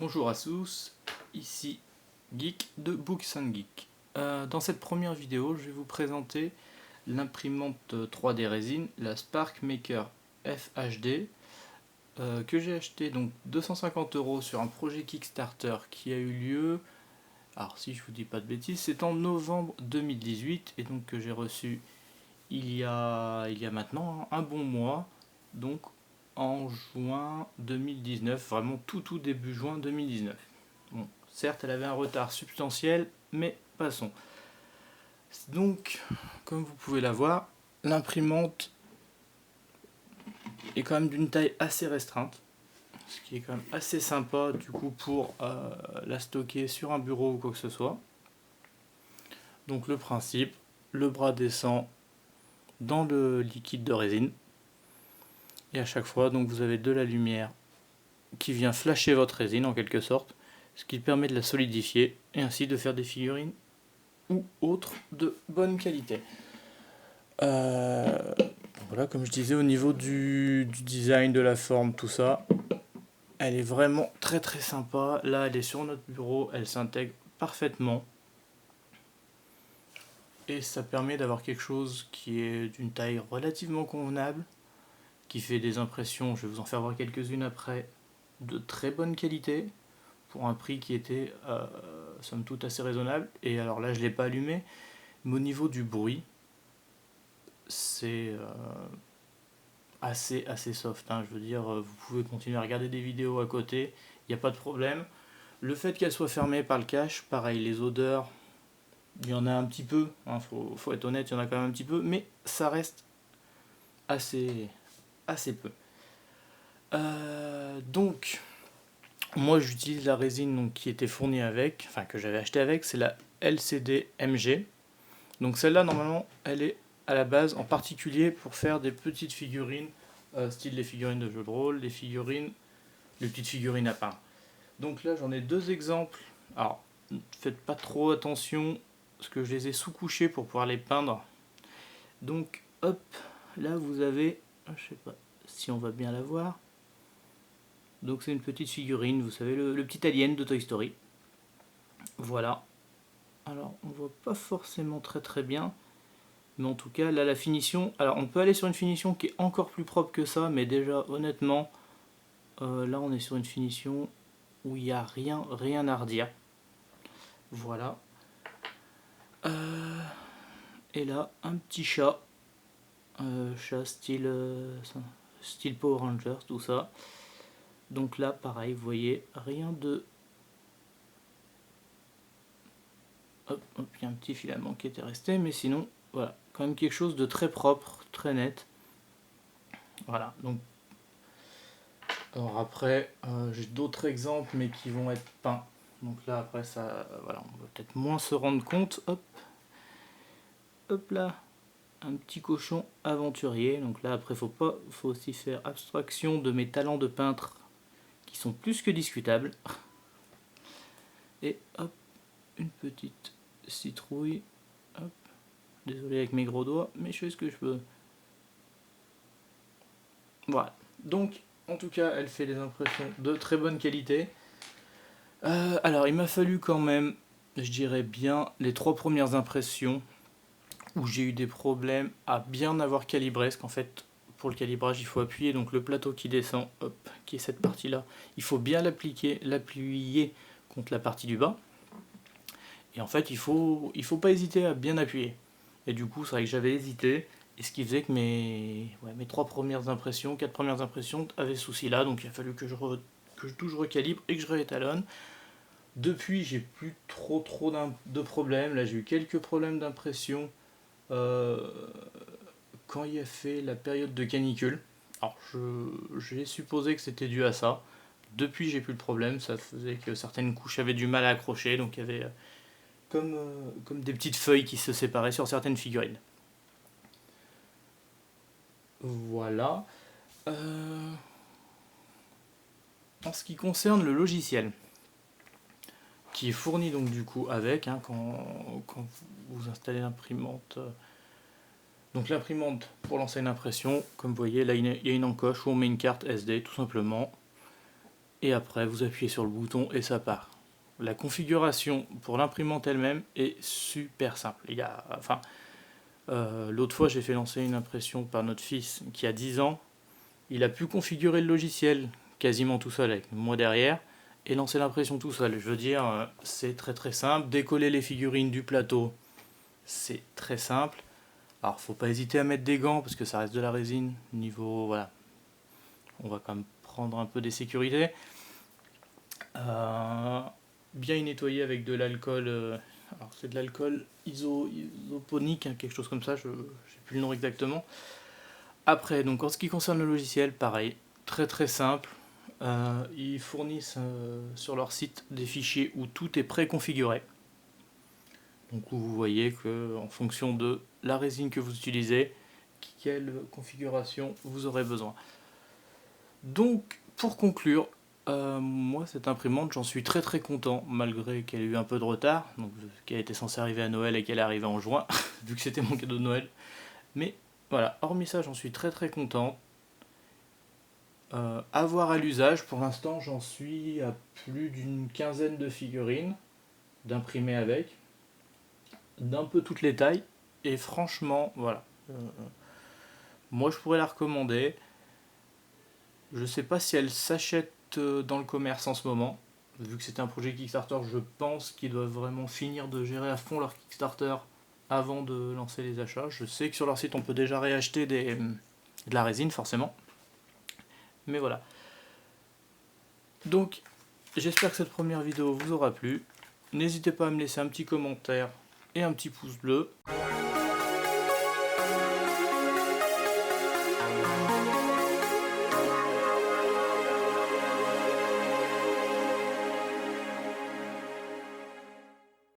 Bonjour à tous, ici Geek de Books and Geek. Dans cette première vidéo, je vais vous présenter l'imprimante 3D résine, la Spark Maker FHD, que j'ai acheté donc 250 € sur un projet Kickstarter qui a eu lieu, alors si je vous dis pas de bêtises, c'est en novembre 2018 et donc que j'ai reçu il y a maintenant un bon mois, donc en juin 2019, vraiment tout début juin 2019. Bon, certes, elle avait un retard substantiel, mais passons. Donc, comme vous pouvez la voir, l'imprimante est quand même d'une taille assez restreinte, ce qui est quand même assez sympa du coup pour la stocker sur un bureau ou quoi que ce soit. Donc le principe, le bras descend dans le liquide de résine, et à chaque fois donc vous avez de la lumière qui vient flasher votre résine en quelque sorte, ce qui permet de la solidifier et ainsi de faire des figurines ou autres de bonne qualité. Voilà, comme je disais, au niveau du design, de la forme, tout ça, elle est vraiment très sympa. Là, elle est sur notre bureau, elle s'intègre parfaitement. Et ça permet d'avoir quelque chose qui est d'une taille relativement convenable, qui fait des impressions, je vais vous en faire voir quelques-unes après, de très bonne qualité, pour un prix qui était somme toute assez raisonnable. Et alors là, je ne l'ai pas allumé, mais au niveau du bruit, c'est assez soft, hein. Je veux dire, vous pouvez continuer à regarder des vidéos à côté, il n'y a pas de problème. Le fait qu'elle soit fermée par le cache, pareil, les odeurs, il y en a un petit peu, hein, faut être honnête, il y en a quand même un petit peu, mais ça reste assez peu. Donc, moi j'utilise la résine donc, qui était fournie avec, enfin que j'avais acheté avec, c'est la LCD MG. Donc celle-là, normalement, elle est à la base en particulier pour faire des petites figurines, style les figurines de jeux de rôle, les petites figurines à peindre. Donc là, j'en ai deux exemples. Alors, faites pas trop attention, parce que je les ai sous-couchés pour pouvoir les peindre. Donc, hop, là vous avez, je sais pas si on va bien la voir. Donc c'est une petite figurine, vous savez, le petit alien de Toy Story. Voilà. Alors, on voit pas forcément très bien. Mais en tout cas, là, la finition... Alors, on peut aller sur une finition qui est encore plus propre que ça, mais déjà, honnêtement, là, on est sur une finition où il n'y a rien à redire. Voilà. Et là, un petit chat. Chat style Power Rangers, tout ça. Donc là, pareil, vous voyez, rien de... Hop, il y a un petit filament qui était resté, mais sinon, voilà, quand même quelque chose de très propre, très net. Voilà, donc alors après, j'ai d'autres exemples, mais qui vont être peints. Donc là, après, ça, voilà, on va peut-être moins se rendre compte. Hop, hop là, un petit cochon aventurier. Donc là, après, faut aussi faire abstraction de mes talents de peintre, qui sont plus que discutables. Et hop, une petite citrouille. Hop, désolé avec mes gros doigts, mais je fais ce que je peux. Voilà. Donc, en tout cas, elle fait des impressions de très bonne qualité. Alors, il m'a fallu quand même, je dirais bien, les 3 premières impressions où j'ai eu des problèmes à bien avoir calibré, parce qu'en fait, pour le calibrage, il faut appuyer, donc le plateau qui descend, hop, qui est cette partie-là, il faut bien l'appuyer contre la partie du bas. Et en fait, il faut pas hésiter à bien appuyer. Et du coup, c'est vrai que j'avais hésité, et ce qui faisait que mes 3 premières impressions, 4 premières impressions avaient ce souci-là, donc il a fallu que je recalibre et que je réétalonne. Depuis, j'ai plus trop de problèmes. Là, j'ai eu quelques problèmes d'impression quand il a fait la période de canicule. Alors, j'ai supposé que c'était dû à ça. Depuis, j'ai plus de problème. Ça faisait que certaines couches avaient du mal à accrocher, donc il y avait comme des petites feuilles qui se séparaient sur certaines figurines. Voilà. En ce qui concerne le logiciel, qui est fourni donc du coup avec, hein, quand vous installez l'imprimante. Donc l'imprimante pour lancer une impression, comme vous voyez là il y a une encoche où on met une carte SD tout simplement. et après vous appuyez sur le bouton et ça part. La configuration pour l'imprimante elle-même est super simple. L'autre fois j'ai fait lancer une impression par notre fils qui a 10 ans, il a pu configurer le logiciel quasiment tout seul avec moi derrière et lancer l'impression tout seul. Je veux dire, c'est très très simple. Décoller les figurines du plateau, c'est très simple. Alors faut pas hésiter à mettre des gants parce que ça reste de la résine. Niveau, voilà, on va quand même prendre un peu des sécurités. Bien y nettoyer avec de l'alcool. Alors c'est de l'alcool isoponique, hein, quelque chose comme ça, je n'ai plus le nom exactement. Après, donc en ce qui concerne le logiciel, pareil, très très simple. Ils fournissent sur leur site des fichiers où tout est préconfiguré. Donc vous voyez que en fonction de la résine que vous utilisez, quelle configuration vous aurez besoin. Donc pour conclure, moi cette imprimante j'en suis très très content malgré qu'elle ait eu un peu de retard, donc qu'elle était censée arriver à Noël et qu'elle est arrivée en juin, vu que c'était mon cadeau de Noël. Mais voilà, hormis ça j'en suis très très content. À voir à l'usage, pour l'instant j'en suis à plus d'une quinzaine de figurines d'imprimer avec, d'un peu toutes les tailles, et franchement voilà, moi je pourrais la recommander. Je sais pas si elle s'achète dans le commerce en ce moment, vu que c'était un projet Kickstarter. Je pense qu'ils doivent vraiment finir de gérer à fond leur Kickstarter avant de lancer les achats. Je sais que sur leur site on peut déjà réacheter de la résine forcément, mais voilà. Donc j'espère que cette première vidéo vous aura plu. N'hésitez pas à me laisser un petit commentaire et un petit pouce bleu.